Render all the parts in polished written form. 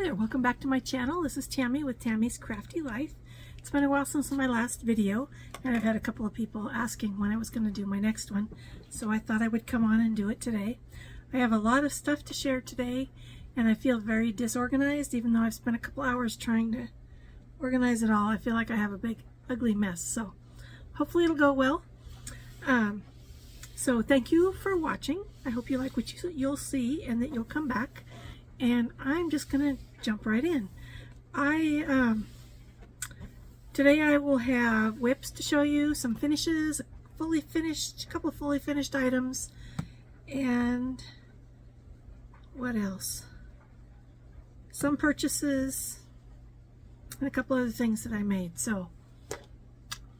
Hi there, welcome back to my channel. This is Tammy with Tammy's Crafty Life. It's been a while since my last video, and I've had a couple of people asking when I was going to do my next one, so I thought I would come on and do it today. I have a lot of stuff to share today, and I feel very disorganized, even though I've spent a couple hours trying to organize it all. I feel like I have a big, ugly mess, so hopefully it'll go well. So thank you for watching. I hope you like what you'll see and that you'll come back. And I'm just gonna jump right in. Today I will have whips to show you, some finishes, a couple of fully finished items, and what else? Some purchases, and a couple other things that I made. So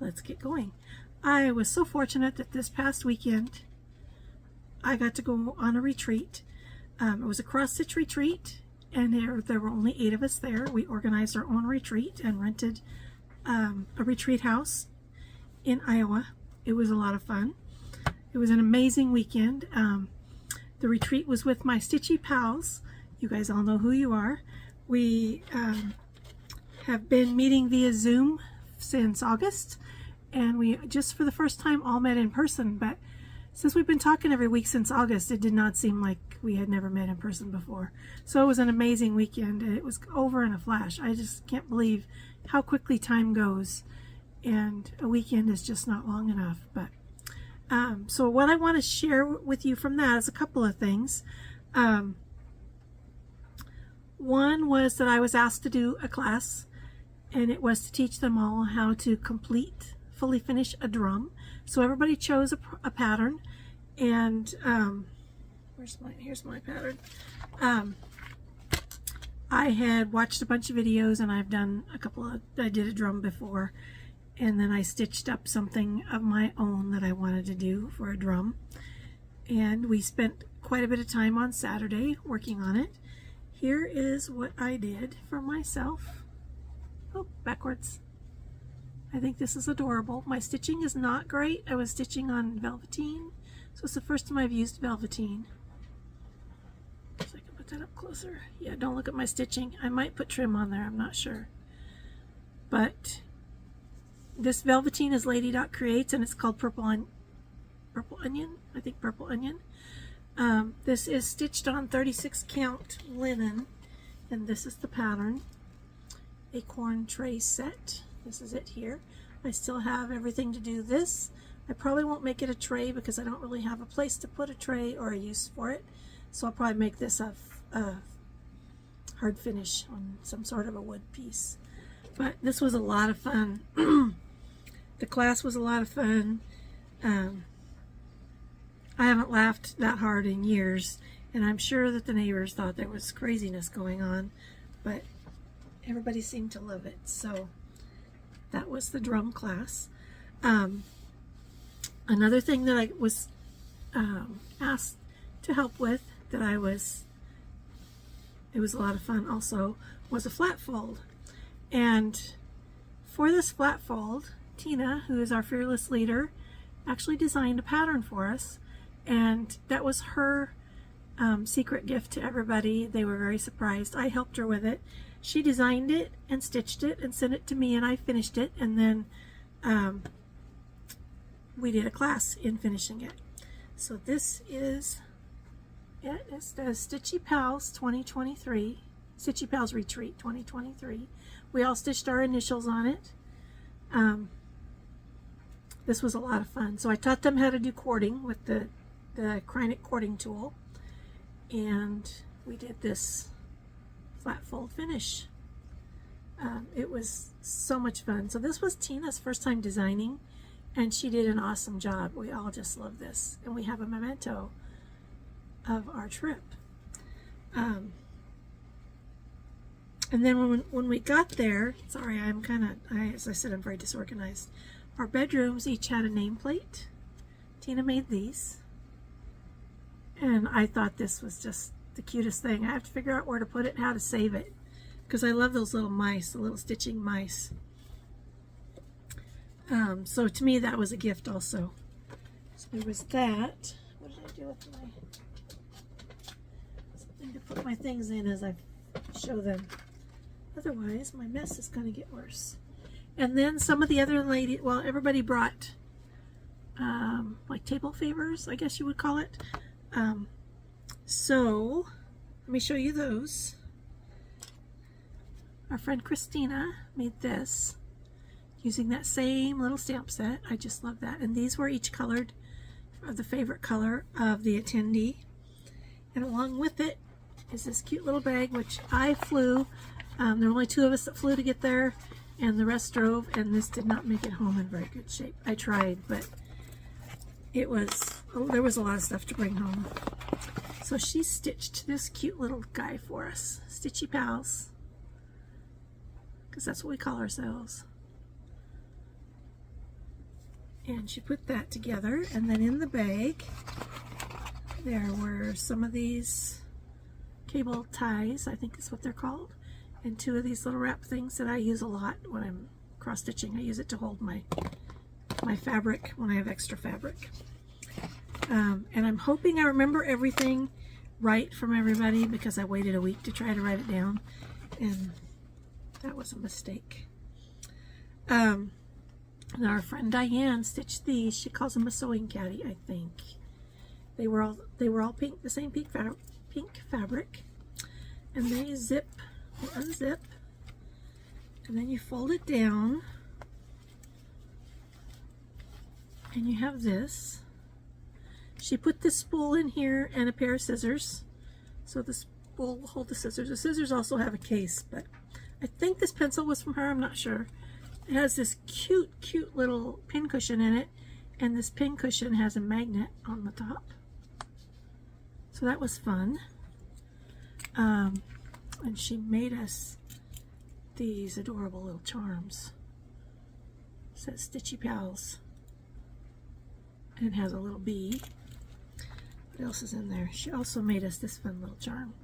let's get going. I was so fortunate that this past weekend I got to go on a retreat. It was a cross-stitch retreat, and there were only 8 of us there. We organized our own retreat and rented a retreat house in Iowa. It was a lot of fun. It was an amazing weekend. The retreat was with my Stitchy pals. You guys all know who you are. We have been meeting via Zoom since August, and we just for the first time all met in person, but since we've been talking every week since August, it did not seem like we had never met in person before. So it was an amazing weekend, and it was over in a flash. I just can't believe how quickly time goes, and a weekend is just not long enough. But so what I want to share with you from that is a couple of things. One was that I was asked to do a class, and it was to teach them all how to fully finish a drum. So everybody chose a pattern, and here's my pattern. I had watched a bunch of videos, and I've done I did a drum before, and then I stitched up something of my own that I wanted to do for a drum, and we spent quite a bit of time on Saturday working on it. Here is what I did for myself. Oh, backwards. I think this is adorable. My stitching is not great. I was stitching on velveteen, so it's the first time I've used velveteen. So I can put that up closer. Yeah, don't look at my stitching. I might put trim on there, I'm not sure. But this velveteen is Lady Dot Creates, and it's called Purple Onion. I think Purple Onion. This is stitched on 36 count linen, and this is the pattern. Acorn tray set. This is it here. I still have everything to do this. I probably won't make it a tray because I don't really have a place to put a tray or a use for it. So I'll probably make this a hard finish on some sort of a wood piece. But this was a lot of fun. The class was a lot of fun. I haven't laughed that hard in years, and I'm sure that the neighbors thought there was craziness going on, but everybody seemed to love it. So that was the drum class. Another thing that I was asked to help with it was a lot of fun also, was a flat fold. And for this flat fold, Tina, who is our fearless leader, actually designed a pattern for us, and that was her secret gift to everybody. They were very surprised. I helped her with it. She designed it and stitched it and sent it to me, and I finished it, and then we did a class in finishing it. So this is it. It's the Stitchy Pals 2023, Stitchy Pals Retreat 2023. We all stitched our initials on it. This was a lot of fun. So I taught them how to do cording with the Krynic cording tool, and we did this flat fold finish. It was so much fun. So this was Tina's first time designing, and she did an awesome job. We all just love this, and we have a memento of our trip. And then when we got there, sorry, as I said, I'm very disorganized. Our bedrooms each had a nameplate. Tina made these, and I thought this was just the cutest thing. I have to figure out where to put it and how to save it, because I love those little mice, the little stitching mice. So to me that was a gift also. So there was that. What did I do with something to put my things in as I show them. Otherwise, my mess is going to get worse. And then some of the other ladies, well, everybody brought like table favors, I guess you would call it. So let me show you those. Our friend Christina made this using that same little stamp set. I just love that. And these were each colored of the favorite color of the attendee. And along with it is this cute little bag, which I flew. There were only 2 of us that flew to get there, and the rest drove, and this did not make it home in very good shape. I tried, but there was a lot of stuff to bring home. So she stitched this cute little guy for us, Stitchy Pals, because that's what we call ourselves. And she put that together, and then in the bag there were some of these cable ties, I think is what they're called, and 2 of these little wrap things that I use a lot when I'm cross stitching. I use it to hold my fabric when I have extra fabric. And I'm hoping I remember everything right from everybody, because I waited a week to try to write it down, and that was a mistake. Now our friend Diane stitched these. She calls them a sewing caddy, I think. They were all pink, the same pink fabric, and they unzip, and then you fold it down, and you have this. She put this spool in here and a pair of scissors, so the spool will hold the scissors. The scissors also have a case, but I think this pencil was from her, I'm not sure. It has this cute little pin cushion in it, and this pin cushion has a magnet on the top. So that was fun. And she made us these adorable little charms. It says Stitchy Pals. And it has a little bee. What else is in there? She also made us this fun little charm.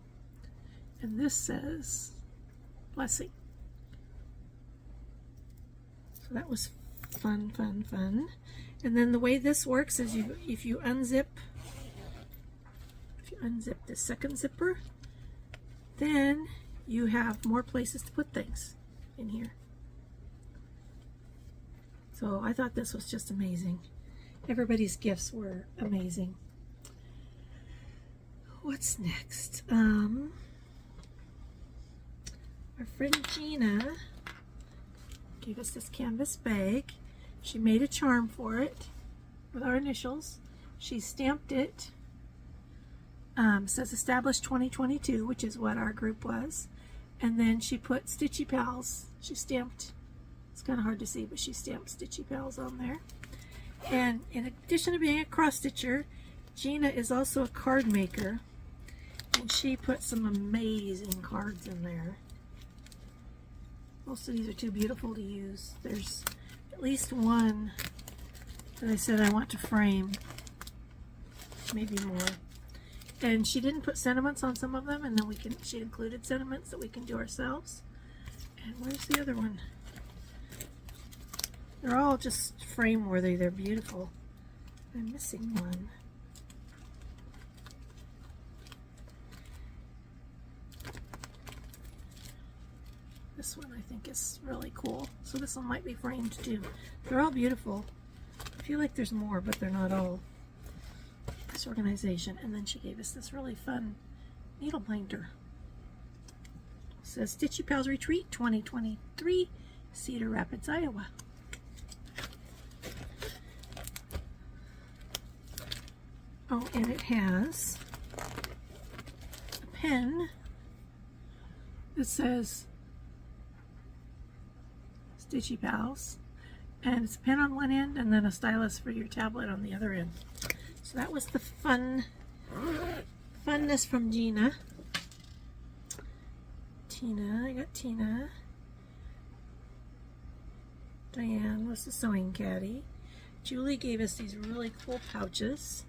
And this says Blessing. So that was fun. And then the way this works is if you unzip the second zipper, then you have more places to put things in here. So I thought this was just amazing. Everybody's gifts were amazing. What's next? Our friend Gina gave us this canvas bag. She made a charm for it with our initials. She stamped it. Says established 2022, which is what our group was. And then she put Stitchy Pals. She stamped, it's kind of hard to see, but she stamped Stitchy Pals on there. And in addition to being a cross stitcher, Gina is also a card maker. And she put some amazing cards in there. Most of these are too beautiful to use. There's at least one that I said I want to frame. Maybe more. And she didn't put sentiments on some of them, and then she included sentiments that we can do ourselves. And where's the other one? They're all just frame worthy. They're beautiful. I'm missing one. This one I think is really cool. So this one might be framed too. They're all beautiful. I feel like there's more, but they're not all. This organization. And then she gave us this really fun needle binder. It says Stitchy Pals Retreat 2023, Cedar Rapids, Iowa. Oh, and it has a pen that says Stitchy Pals, and it's a pen on one end and then a stylus for your tablet on the other end. So that was the funness from Gina. I got Tina. Diane was the sewing caddy. Julie gave us these really cool pouches.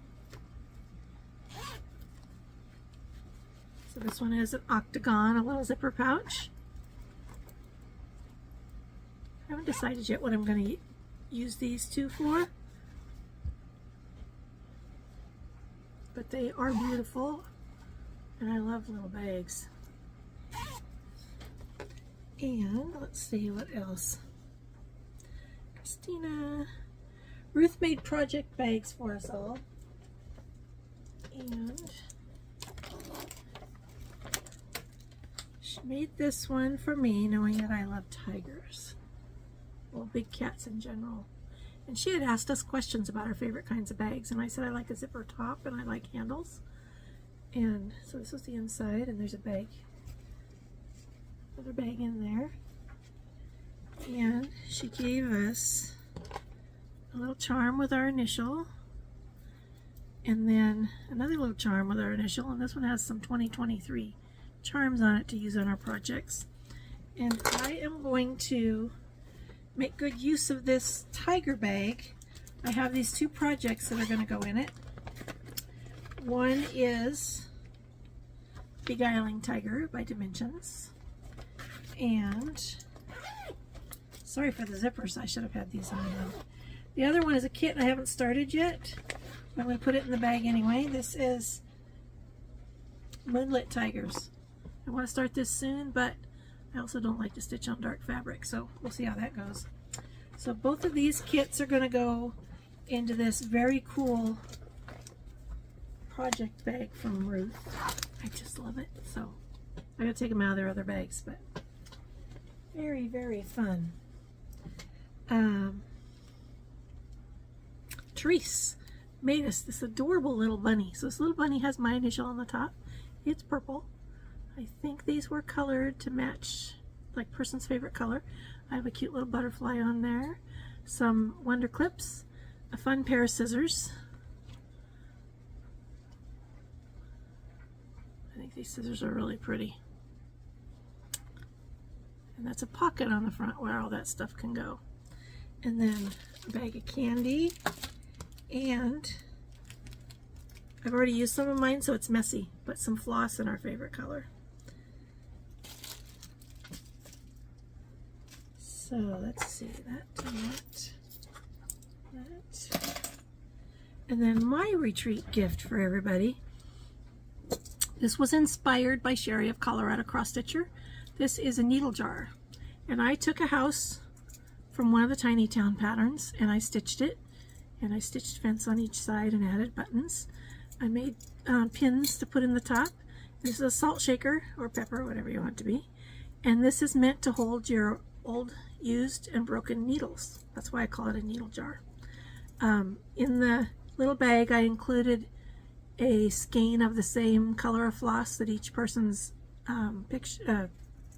So this one is an octagon, a little zipper pouch. I haven't decided yet what I'm going to use these two for. But they are beautiful, and I love little bags. And let's see what else. Ruth made project bags for us all. And she made this one for me, knowing that I love tigers. Well, big cats in general. And she had asked us questions about our favorite kinds of bags, and I said I like a zipper top and I like handles. And so this was the inside, and there's a bag, another bag in there. And she gave us a little charm with our initial, and then another little charm with our initial, and this one has some 2023 charms on it to use on our projects. And I am going to make good use of this tiger bag. I have these two projects that are going to go in it. One is Beguiling Tiger by Dimensions, and sorry for the zippers, I should have had these on now. The other one is a kit I haven't started yet. I'm going to put it in the bag anyway. This is Moonlit Tigers. I want to start this soon, but I also don't like to stitch on dark fabric, so we'll see how that goes. So both of these kits are going to go into this very cool project bag from Ruth. I just love it. So I gotta take them out of their other bags, but very, very fun. Therese made us this adorable little bunny. So this little bunny has my initial on the top. It's purple. I think these were colored to match like person's favorite color. I have a cute little butterfly on there, some Wonder Clips, a fun pair of scissors. I think these scissors are really pretty. And that's a pocket on the front where all that stuff can go. And then a bag of candy. And I've already used some of mine, so it's messy, but some floss in our favorite color. So let's see, that. And then my retreat gift for everybody. This was inspired by Sherry of Colorado Cross Stitcher. This is a needle jar. And I took a house from one of the Tiny Town patterns and I stitched it. And I stitched fence on each side and added buttons. I made pins to put in the top. This is a salt shaker or pepper, whatever you want it to be. And this is meant to hold your old, used, and broken needles. That's why I call it a needle jar. In the little bag, I included a skein of the same color of floss that each person's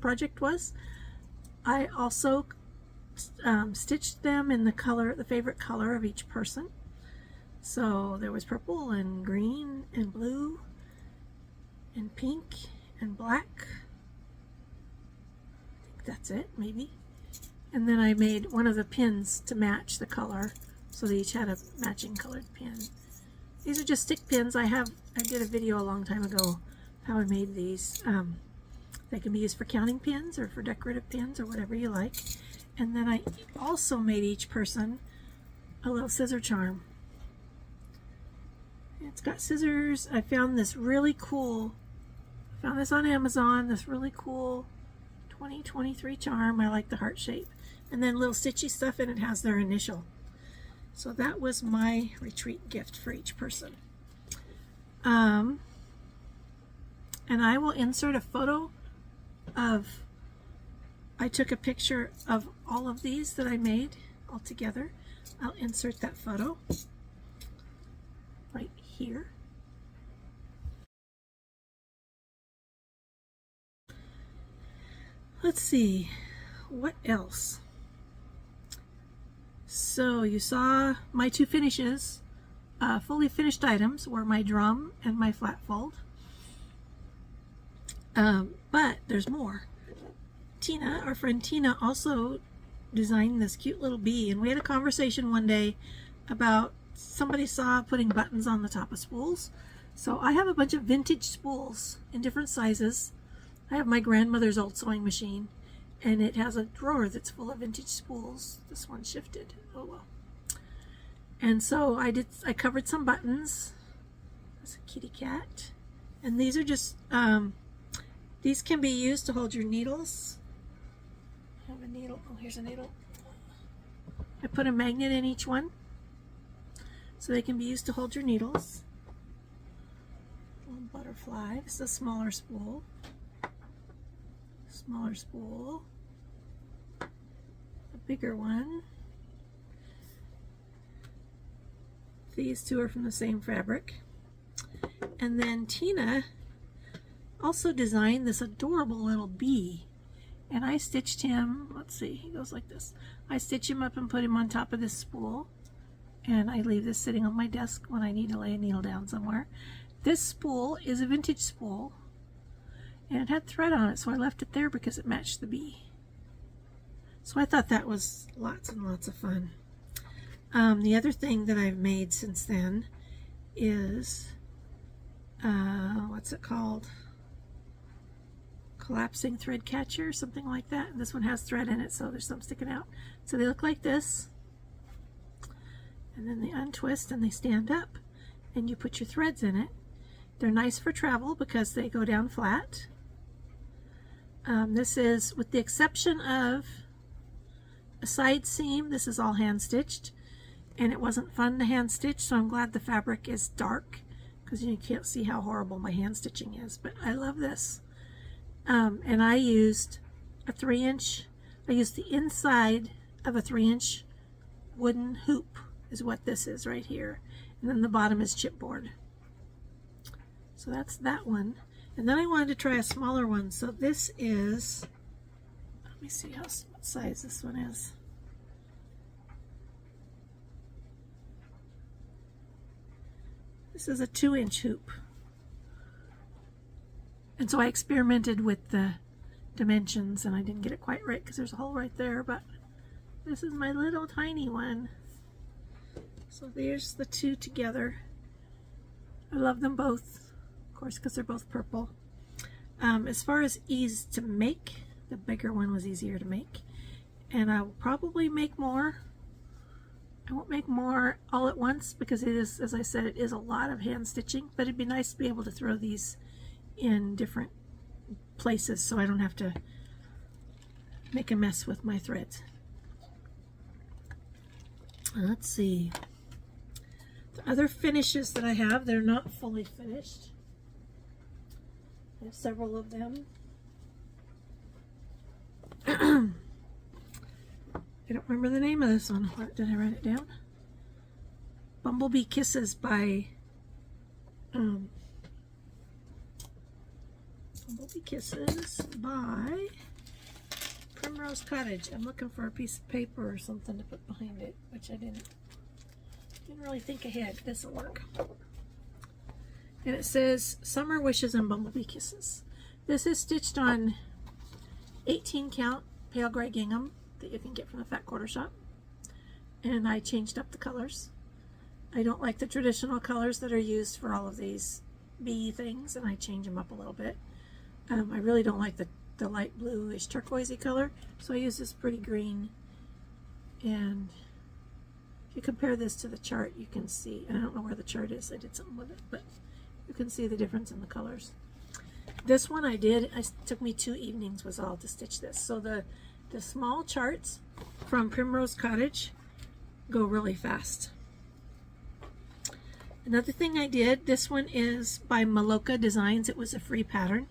project was. I also stitched them in the color, the favorite color of each person. So there was purple and green and blue and pink and black. I think that's it, maybe. And then I made one of the pins to match the color, so they each had a matching colored pin. These are just stick pins. I did a video a long time ago how I made these. They can be used for counting pins or for decorative pins or whatever you like. And then I also made each person a little scissor charm. It's got scissors. I found this really cool, found this on Amazon, this really cool 2023 charm. I like the heart shape. And then little stitchy stuff, and it has their initial. So that was my retreat gift for each person. And I will insert a photo of, I took a picture of all of these that I made all together. I'll insert that photo right here. Let's see, what else? So you saw my two finishes. Fully finished items were my drum and my flat fold. But there's more. Tina, our friend Tina, also designed this cute little bee, and we had a conversation one day about somebody saw putting buttons on the top of spools. So I have a bunch of vintage spools in different sizes. I have my grandmother's old sewing machine, and it has a drawer that's full of vintage spools. This one shifted. Oh well. And so I covered some buttons. That's a kitty cat. And these are just, these can be used to hold your needles. needle. Oh, here's a needle. I put a magnet in each one so they can be used to hold your needles. Little butterfly. This is a smaller spool. Smaller spool. A bigger one. These two are from the same fabric. And then Tina also designed this adorable little bee. And I stitched him, let's see, he goes like this. I stitch him up and put him on top of this spool. And I leave this sitting on my desk when I need to lay a needle down somewhere. This spool is a vintage spool. And it had thread on it, so I left it there because it matched the bee. So I thought that was lots and lots of fun. The other thing that I've made since then is, what's it called? Collapsing thread catcher, something like that. And this one has thread in it, so there's some sticking out. So they look like this. And then they untwist and they stand up. And you put your threads in it. They're nice for travel because they go down flat. This is, with the exception of a side seam, this is all hand stitched. And it wasn't fun to hand stitch, so I'm glad the fabric is dark because you can't see how horrible my hand stitching is. But I love this. And I used a 3-inch, I used the inside of a 3-inch wooden hoop is what this is right here. And then the bottom is chipboard. So that's that one. And then I wanted to try a smaller one. So this is, let me see what size this one is. This is a 2-inch hoop. And so I experimented with the dimensions and I didn't get it quite right because there's a hole right there, but this is my little tiny one. So there's the two together. I love them both, of course, because they're both purple. As far as ease to make, the bigger one was easier to make. And I will probably make more. I won't make more all at once because it is, as I said, it is a lot of hand stitching, but it'd be nice to be able to throw these in different places so I don't have to make a mess with my threads. Let's see. The other finishes that I have, they're not fully finished. I have several of them. I don't remember the name of this one. Did I write it down? Bumblebee Kisses by Bumblebee Kisses by Primrose Cottage. I'm looking for a piece of paper or something to put behind it, which I didn't really think ahead. This will work. And it says Summer Wishes and Bumblebee Kisses. This is stitched on 18 count pale gray gingham that you can get from the Fat Quarter Shop. And I changed up the colors. I don't like the traditional colors that are used for all of these bee things, and I change them up a little bit. I really don't like the light bluish turquoisey color, so I use this pretty green. And if you compare this to the chart, you can see, and I don't know where the chart is, I did something with it, but you can see the difference in the colors. This one it took me 2 evenings was all to stitch this. So the small charts from Primrose Cottage go really fast. Another thing I did, this one is by Maloka Designs. It was a free pattern,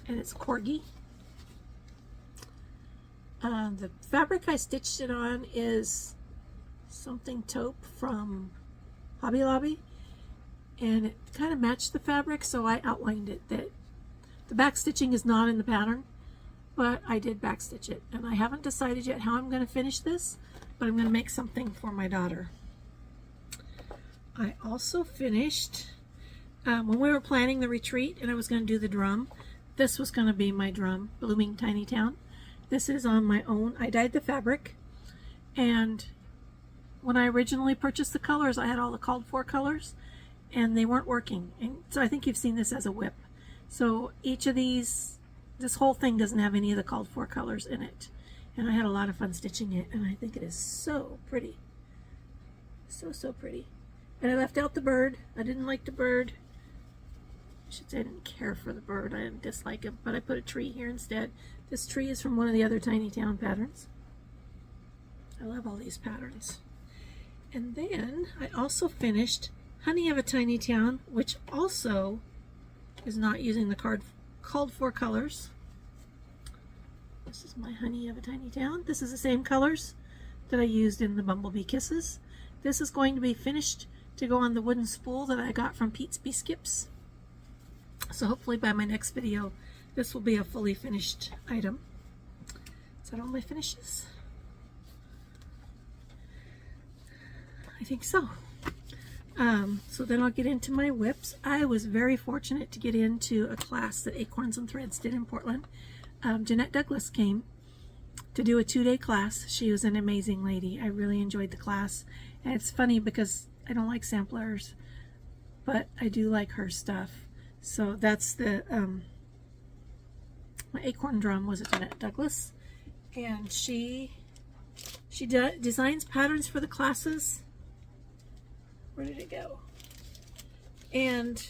and it's corgi. The fabric I stitched it on is something taupe from Hobby Lobby, and it kind of matched the fabric, so I outlined it. That the back stitching is not in the pattern, but I did back stitch it, and I haven't decided yet how I'm going to finish this, but I'm going to make something for my daughter. I also finished, when we were planning the retreat and I was going to do the drum, this was going to be my drum, Blooming Tiny Town. This is on my own. I dyed the fabric, and when I originally purchased the colors, I had all the called for colors, and they weren't working. And so I think you've seen this as a whip. So each of these, this whole thing doesn't have any of the called for colors in it. And I had a lot of fun stitching it, and I think it is so pretty. So, so pretty. And I left out the bird. I didn't like the bird. I should say I didn't care for the bird. I didn't dislike him, but I put a tree here instead. This tree is from one of the other Tiny Town patterns. I love all these patterns. And then I also finished Honey of a Tiny Town, which also is not using the called for colors. This is my Honey of a Tiny Town. This is the same colors that I used in the Bumblebee Kisses. This is going to be finished to go on the wooden spool that I got from Pete's Bee Skips. So hopefully by my next video, this will be a fully finished item. Is that all my finishes? I think so. So then I'll get into my whips. I was very fortunate to get into a class that Acorns and Threads did in Portland. Jeanette Douglas came to do a 2-day class. She was an amazing lady. I really enjoyed the class. And it's funny because I don't like samplers, but I do like her stuff. So that's the, my acorn drum was a Jeanette Douglas. And she designs patterns for the classes. Where did it go? And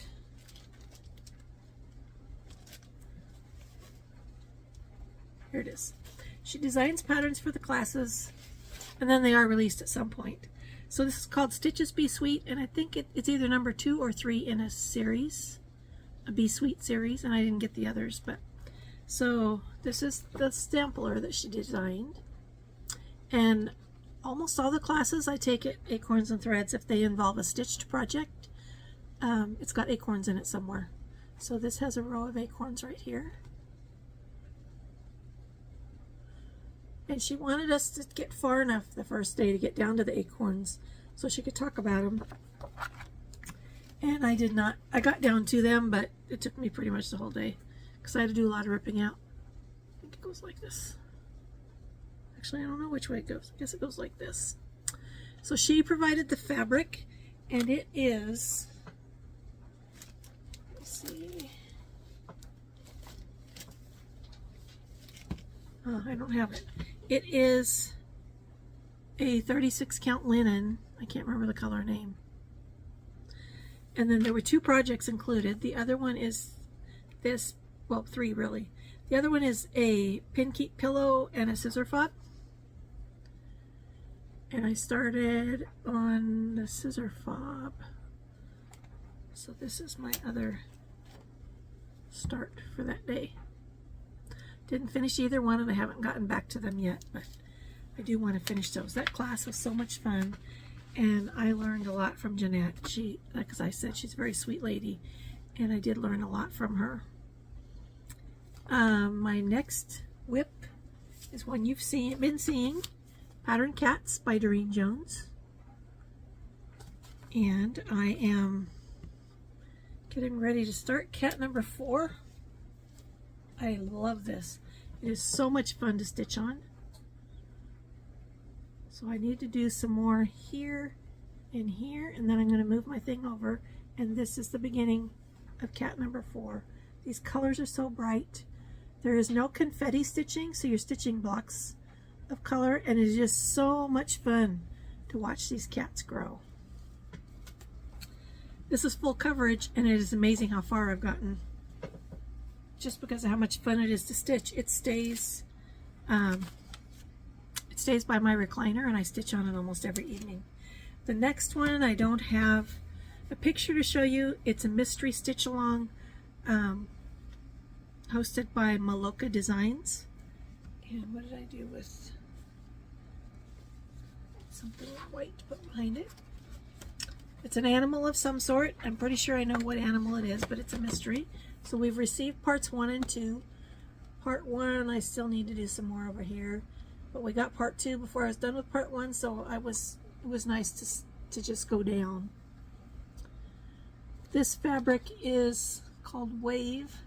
here it is. She designs patterns for the classes, and then they are released at some point. So this is called Stitches Be Sweet, and I think it's either number 2 or 3 in a series, a Be Sweet series, and I didn't get the others. But so this is the sampler that she designed, and almost all the classes I take at Acorns and Threads if they involve a stitched project. It's got acorns in it somewhere. So this has a row of acorns right here. And she wanted us to get far enough the first day to get down to the acorns so she could talk about them. And I did not. I got down to them, but it took me pretty much the whole day because I had to do a lot of ripping out. I think it goes like this. Actually, I don't know which way it goes. I guess it goes like this. So she provided the fabric, and it is, let's see. Oh, I don't have it. It is a 36 count linen. I can't remember the color name. And then there were 2 projects included. The other one is this, well, 3 really. The other one is a pin keep pillow and a scissor fob. And I started on the scissor fob. So this is my other start for that day. Didn't finish either one, and I haven't gotten back to them yet, but I do want to finish those. That class was so much fun, and I learned a lot from Jeanette. She, like as I said, she's a very sweet lady, and I did learn a lot from her. My next whip is one you've been seeing. Pattern Cats by Doreen Jones, and I am getting ready to start cat number 4. I love this. It is so much fun to stitch on. So I need to do some more here and here, and then I'm going to move my thing over, and this is the beginning of cat number 4. These colors are so bright. There is no confetti stitching, so you're stitching blocks of color, and it is just so much fun to watch these cats grow. This is full coverage, and it is amazing how far I've gotten just because of how much fun it is to stitch. It stays by my recliner, and I stitch on it almost every evening. The next one, I don't have a picture to show you. It's a mystery stitch along hosted by Maloka Designs. And what did I do with something white to put behind it? It's an animal of some sort. I'm pretty sure I know what animal it is, but it's a mystery. So we've received parts 1 and 2. Part 1, I still need to do some more over here, but we got part 2 before I was done with part 1, so it was nice to just go down. This fabric is called Wave,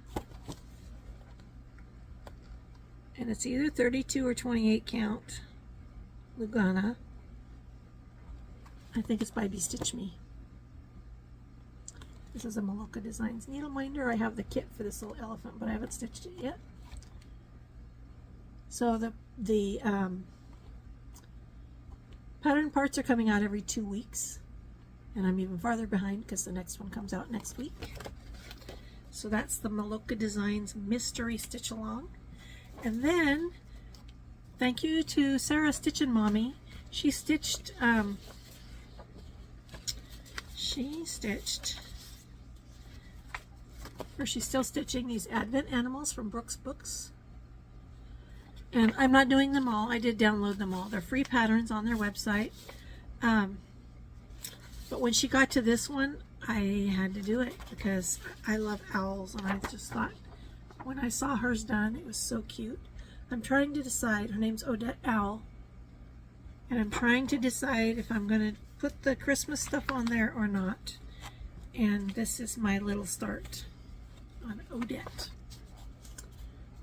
and it's either 32 or 28 count Lugana. I think it's by Be Stitch Me. This is a Maloka Designs needle minder. I have the kit for this little elephant, but I haven't stitched it yet. So the pattern parts are coming out every 2 weeks, and I'm even farther behind because the next one comes out next week. So that's the Maloka Designs Mystery Stitch Along. And then, thank you to Sarah Stitchin' Mommy. She stitched, or she's still stitching these Advent Animals from Brooks Books. And I'm not doing them all. I did download them all. They're free patterns on their website. But when she got to this one, I had to do it because I love owls, and I just thought when I saw hers done, it was so cute. I'm trying to decide, her name's Odette Owl, and I'm trying to decide if I'm going to put the Christmas stuff on there or not. And this is my little start on Odette.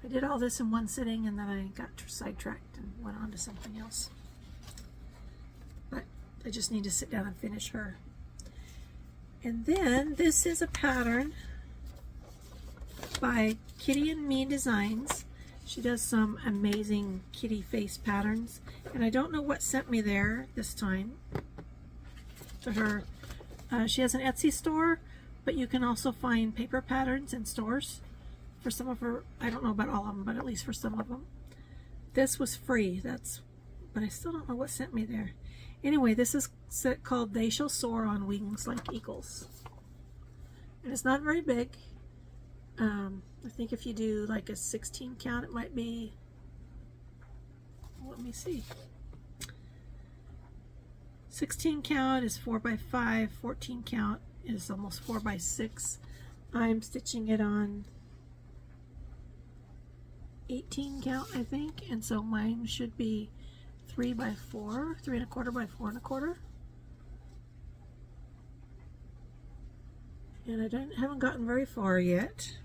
I did all this in one sitting, and then I got sidetracked and went on to something else. But I just need to sit down and finish her. And then this is a pattern by Kitty and Me Designs. She does some amazing kitty face patterns, and I don't know what sent me there this time to her. She has an Etsy store, but you can also find paper patterns in stores for some of her. I don't know about all of them, but at least for some of them. This was free, but I still don't know what sent me there. Anyway, this is called They Shall Soar on Wings Like Eagles. And it's not very big. I think if you do like a 16 count, it might be, let me see. 16 count is 4 by 5, 14 count is almost 4 by 6. I'm stitching it on 18 count, I think, and so mine should be 3 by 4, 3 1/4 by 4 1/4. And I haven't gotten very far yet.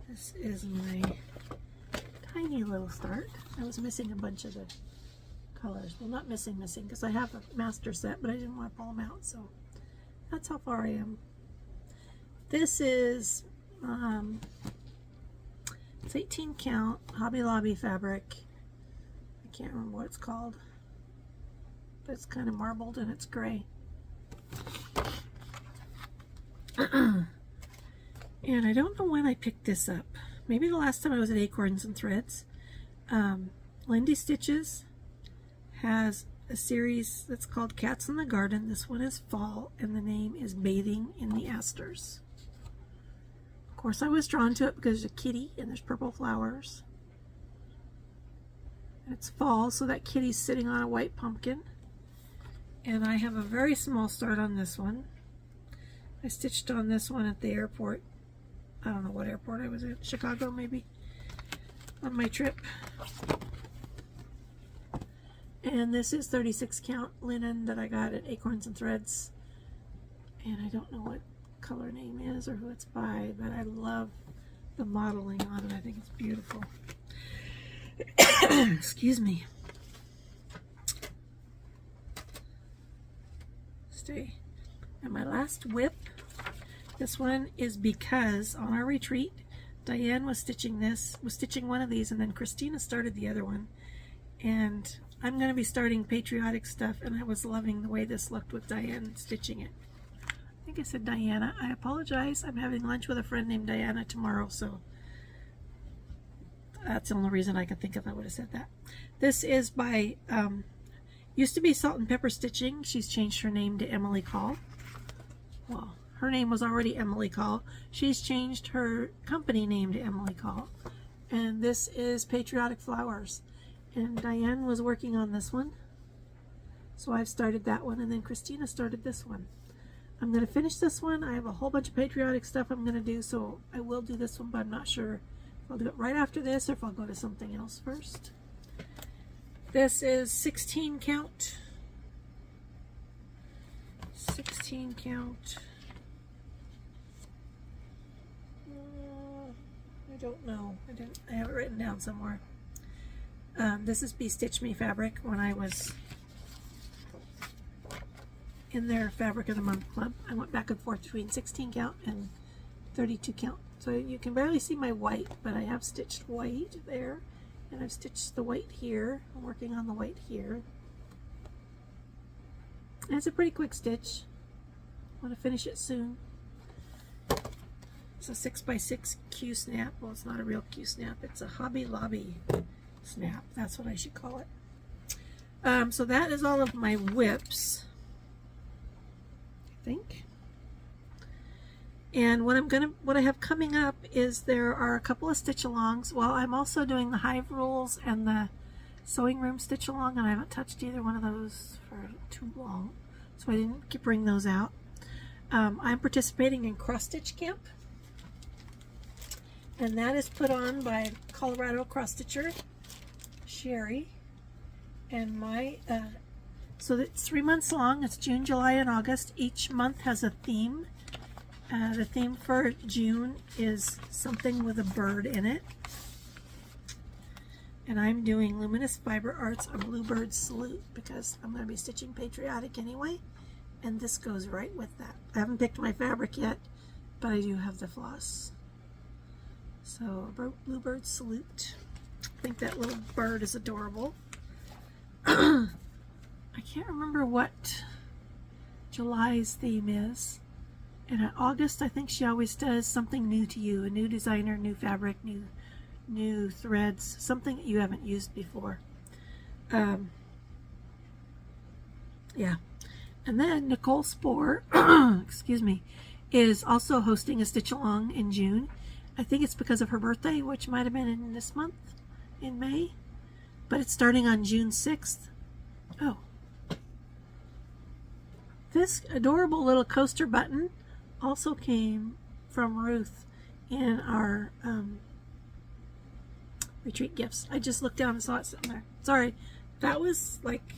This is my tiny little start. I was missing a bunch of the colors. Well, not missing, because I have a master set, but I didn't want to pull them out, so that's how far I am. This is it's 18 count Hobby Lobby fabric. I can't remember what it's called, but it's kind of marbled and it's gray. And I don't know when I picked this up. Maybe the last time I was at Acorns and Threads. Lindy Stitches has a series that's called Cats in the Garden. This one is fall, and the name is Bathing in the Asters. Of course, I was drawn to it because there's a kitty and there's purple flowers. And it's fall, so that kitty's sitting on a white pumpkin. And I have a very small start on this one. I stitched on this one at the airport. I don't know what airport I was at. Chicago, maybe, on my trip. And this is 36 count linen that I got at Acorns and Threads. And I don't know what color name is or who it's by, but I love the modeling on it. I think it's beautiful. Excuse me. Stay. And my last whip. This one is because on our retreat, Diane was stitching one of these, and then Christina started the other one. And I'm going to be starting patriotic stuff, and I was loving the way this looked with Diane stitching it. I think I said Diana. I apologize. I'm having lunch with a friend named Diana tomorrow, so that's the only reason I could think of I would have said that. This is by, used to be Salt and Pepper Stitching. She's changed her name to Emily Call. Well, her name was already Emily Call. She's changed her company name to Emily Call. And this is Patriotic Flowers. And Diane was working on this one. So I've started that one, and then Christina started this one. I'm going to finish this one. I have a whole bunch of patriotic stuff I'm going to do, so I will do this one, but I'm not sure if I'll do it right after this or if I'll go to something else first. This is 16 count. 16 count. I don't know. I have it written down somewhere. This is Be Stitch Me fabric when I was in their Fabric of the Month club. I went back and forth between 16 count and 32 count. So you can barely see my white, but I have stitched white there, and I've stitched the white here. I'm working on the white here. And it's a pretty quick stitch. I want to finish it soon. It's a 6x6 Q snap. Well, it's not a real Q snap. It's a Hobby Lobby snap. That's what I should call it. So that is all of my whips, I think. And what I have coming up is there are a couple of stitch alongs. Well, I'm also doing the Hive Rules and the Sewing Room stitch along, and I haven't touched either one of those for too long, so I didn't bring those out. I'm participating in Cross Stitch Camp, and that is put on by Colorado cross stitcher Sherry. And so it's 3 months long. It's June, July, and August. Each month has a theme. The theme for June is something with a bird in it. And I'm doing Luminous Fiber Arts, A Bluebird's Salute, because I'm going to be stitching patriotic anyway. And this goes right with that. I haven't picked my fabric yet, but I do have the floss. So, Bluebird's Salute. I think that little bird is adorable. I can't remember what July's theme is. And in August, I think she always does something new to you. A new designer, new fabric, new threads, something that you haven't used before. Yeah. And then Nicole Spohr, excuse me, is also hosting a stitch along in June. I think it's because of her birthday, which might have been in this month, in May. But it's starting on June 6th. Oh. This adorable little coaster button also came from Ruth in our retreat gifts. I just looked down and saw it sitting there. Sorry, that was like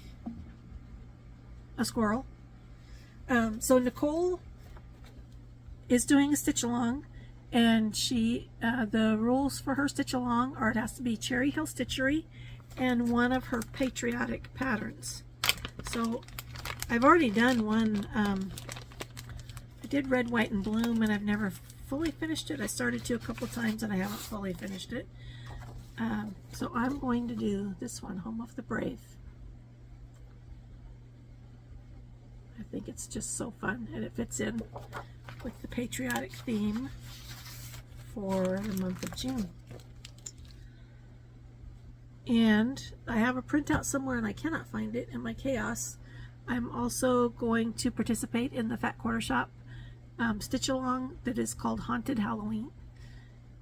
a squirrel. So Nicole is doing a stitch along, and the rules for her stitch along are it has to be Cherry Hill Stitchery and one of her patriotic patterns. So I've already done one. I did Red, White, and Bloom, and I've never fully finished it. I started to a couple times and I haven't fully finished it. So I'm going to do this one, Home of the Brave. I think it's just so fun, and it fits in with the patriotic theme for the month of June. And I have a printout somewhere and I cannot find it in my chaos. I'm also going to participate in the Fat Quarter Shop stitch along that is called Haunted Halloween,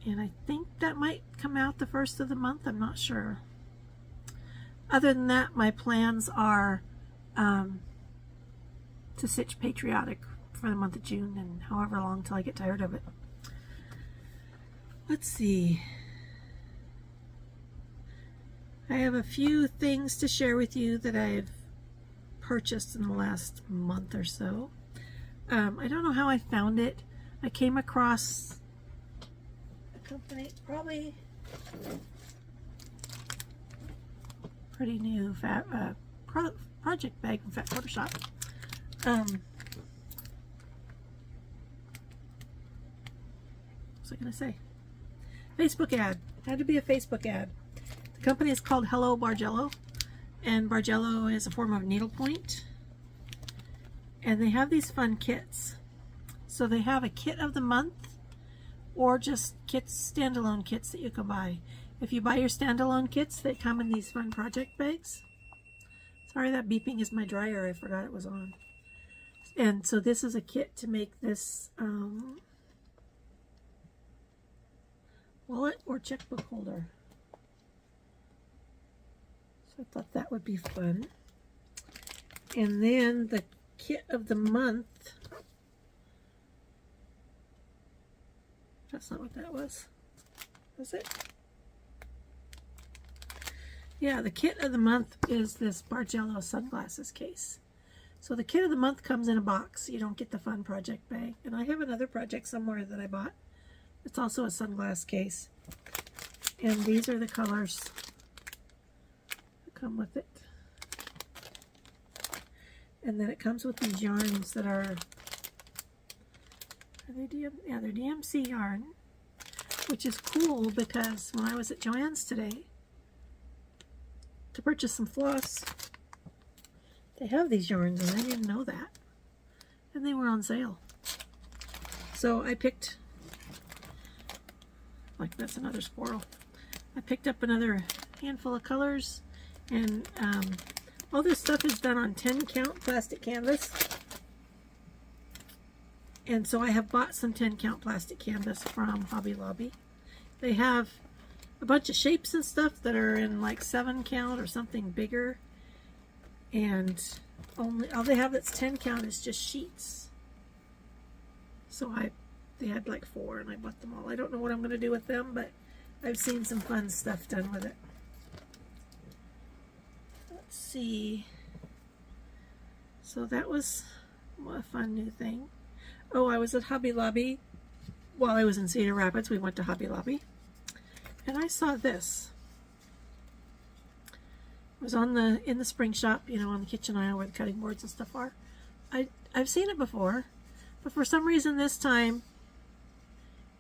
and I think that might come out the first of the month. I'm not sure. Other than that, my plans are to stitch patriotic for the month of June and however long till I get tired of it. Let's see. I have a few things to share with you that I've purchased in the last month or so. I don't know how I found it. I came across a company, probably pretty new project bag from Fat Quarter Shop. What was I going to say? Facebook ad. It had to be a Facebook ad. The company is called Hello Bargello, and Bargello is a form of needlepoint. And they have these fun kits. So they have a kit of the month, or just kits, standalone kits that you can buy. If you buy your standalone kits, they come in these fun project bags. Sorry, that beeping is my dryer. I forgot it was on. And so this is a kit to make this wallet or checkbook holder. So I thought that would be fun. And then the kit of the month. That's not what that was. Was it? Yeah, the kit of the month is this Bargello sunglasses case. So the kit of the month comes in a box. You don't get the fun project bag. And I have another project somewhere that I bought. It's also a sunglass case. And these are the colors that come with it. And then it comes with these yarns that are they they're DMC yarn, which is cool because when I was at Joann's today to purchase some floss, They have these yarns and I didn't know that. And they were on sale. So I picked, like that's another squirrel. I picked up another handful of colors, and all this stuff is done on 10 count plastic canvas. And so I have bought some 10 count plastic canvas from Hobby Lobby. They have a bunch of shapes and stuff that are in like 7 count or something bigger. And all they have that's 10 count is just sheets. So they had like 4 and I bought them all. I don't know what I'm going to do with them, but I've seen some fun stuff done with it. Let's see. So that was a fun new thing. Oh, I was at Hobby Lobby while I was in Cedar Rapids. We went to Hobby Lobby and I saw this. It was in the spring shop, you know, on the kitchen aisle where the cutting boards and stuff are. I've seen it before, but for some reason this time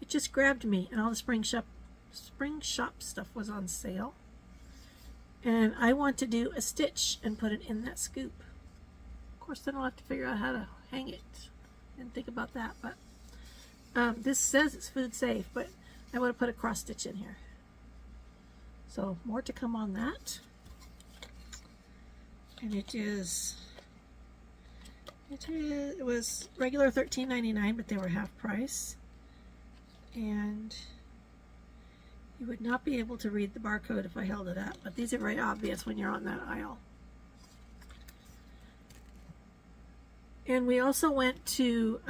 it just grabbed me, and all the spring shop stuff was on sale. And I want to do a stitch and put it in that scoop. Of course, then I'll have to figure out how to hang it. Didn't think about that, but this says it's food safe, but I want to put a cross stitch in here. So more to come on that. And it was regular $13.99, but they were half price. And you would not be able to read the barcode if I held it up, but these are very obvious when you're on that aisle. And we also went to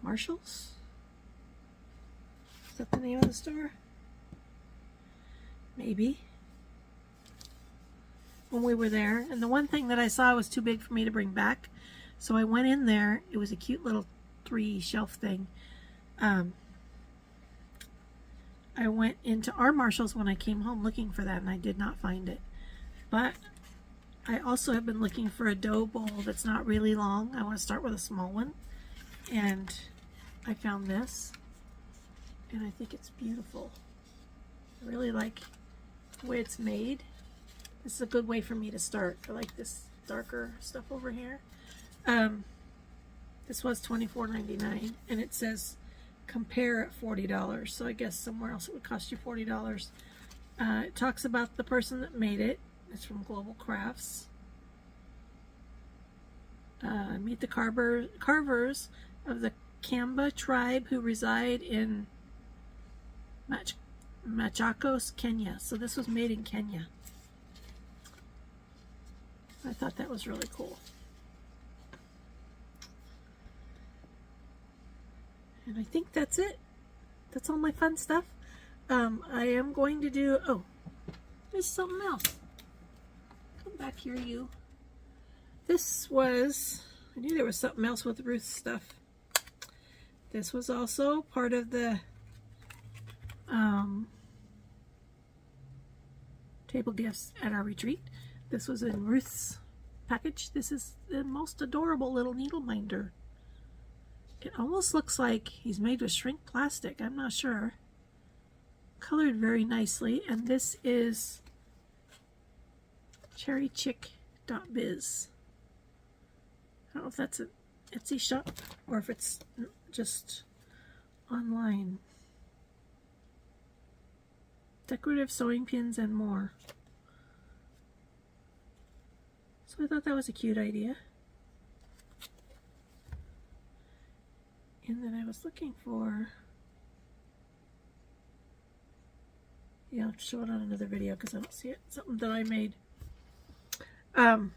Marshall's. Is that the name of the store? Maybe. When we were there, and the one thing that I saw was too big for me to bring back, so I went in there. It was a cute little 3 shelf thing. I went into our Marshall's when I came home looking for that, and I did not find it. But I also have been looking for a dough bowl that's not really long. I want to start with a small one, and I found this, and I think it's beautiful. I really like the way it's made. This is a good way for me to start. I like this darker stuff over here. This was $24.99, and it says compare at $40, so I guess somewhere else it would cost you $40. It talks about the person that made it. It's from Global Crafts. Meet the carvers of the Kamba tribe who reside in Machakos, Kenya. So this was made in Kenya. I thought that was really cool. And I think that's it. That's all my fun stuff. I am going to do, oh, there's something else. Come back here, you. This was, I knew there was something else with Ruth's stuff. This was also part of the table gifts at our retreat. This was in Ruth's package. This is the most adorable little needle minder. It almost looks like he's made with shrink plastic. I'm not sure. Colored very nicely. And this is cherrychick.biz. I don't know if that's an Etsy shop or if it's just online. Decorative sewing pins and more. So I thought that was a cute idea. And then I was looking for, yeah, I'll have to show it on another video because I don't see it. Something that I made. What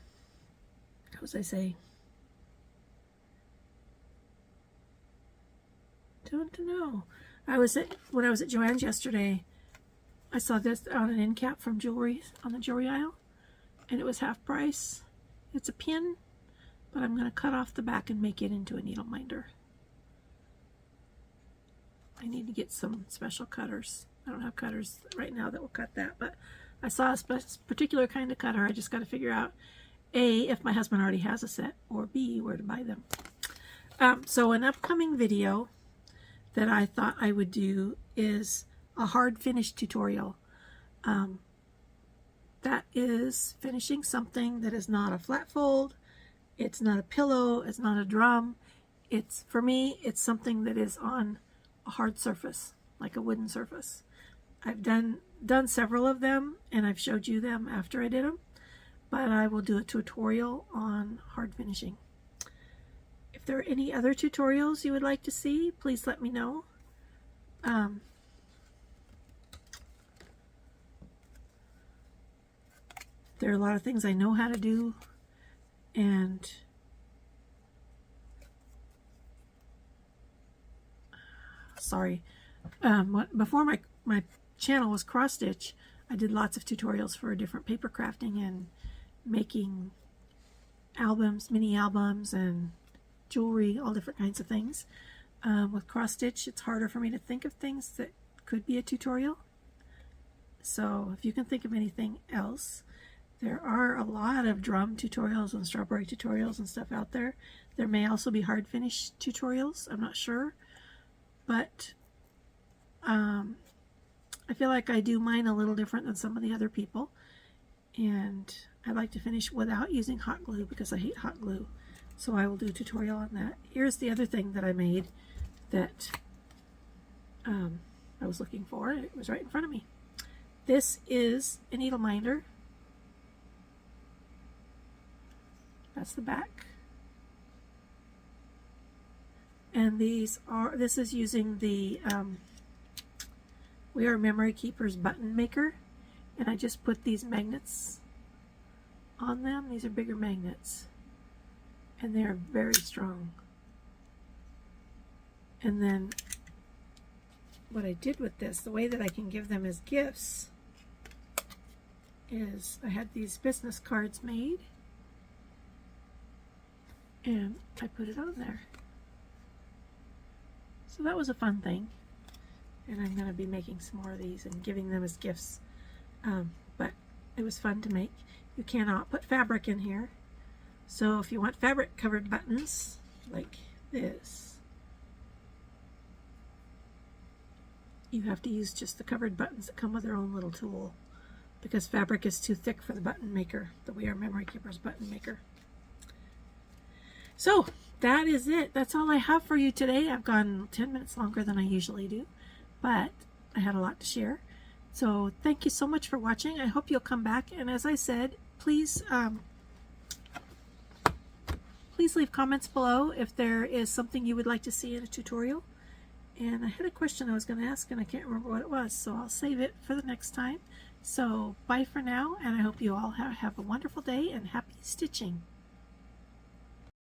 was I saying? Don't know. When I was at Joann's yesterday, I saw this on an end cap from jewelry on the jewelry aisle, and it was half price. It's a pin, but I'm going to cut off the back and make it into a needle minder. I need to get some special cutters. I don't have cutters right now that will cut that, but I saw a particular kind of cutter. I just got to figure out, A, if my husband already has a set, or B, where to buy them. So an upcoming video that I thought I would do is a hard finish tutorial. that is finishing something that is not a flat fold, it's not a pillow, it's not a drum. It's, for me, it's something that is on a hard surface, like a wooden surface. I've done several of them, and I've showed you them after I did them, but I will do a tutorial on hard finishing. If there are any other tutorials you would like to see, please let me know. There are a lot of things I know how to do, and sorry, before my channel was cross stitch, I did lots of tutorials for different paper crafting and making albums, mini albums, and jewelry, all different kinds of things. With cross stitch, it's harder for me to think of things that could be a tutorial. So if you can think of anything else, there are a lot of drum tutorials and strawberry tutorials and stuff out there. There may also be hard finish tutorials, I'm not sure. But I feel like I do mine a little different than some of the other people. And I like to finish without using hot glue because I hate hot glue. So I will do a tutorial on that. Here's the other thing that I made that I was looking for. It was right in front of me. This is a needle minder. That's the back. And this is using the We Are Memory Keepers button maker. And I just put these magnets on them. These are bigger magnets. And they're very strong. And then what I did with this, the way that I can give them as gifts, is I had these business cards made. And I put it on there. So that was a fun thing. And I'm going to be making some more of these and giving them as gifts. But it was fun to make. You cannot put fabric in here. So if you want fabric covered buttons like this, you have to use just the covered buttons that come with their own little tool, because fabric is too thick for the button maker, the We Are Memory Keepers button maker. So that is it. That's all I have for you today. I've gone 10 minutes longer than I usually do, but I had a lot to share. So thank you so much for watching. I hope you'll come back. And as I said, please leave comments below if there is something you would like to see in a tutorial. And I had a question I was going to ask and I can't remember what it was, so I'll save it for the next time. So bye for now, and I hope you all have a wonderful day and happy stitching.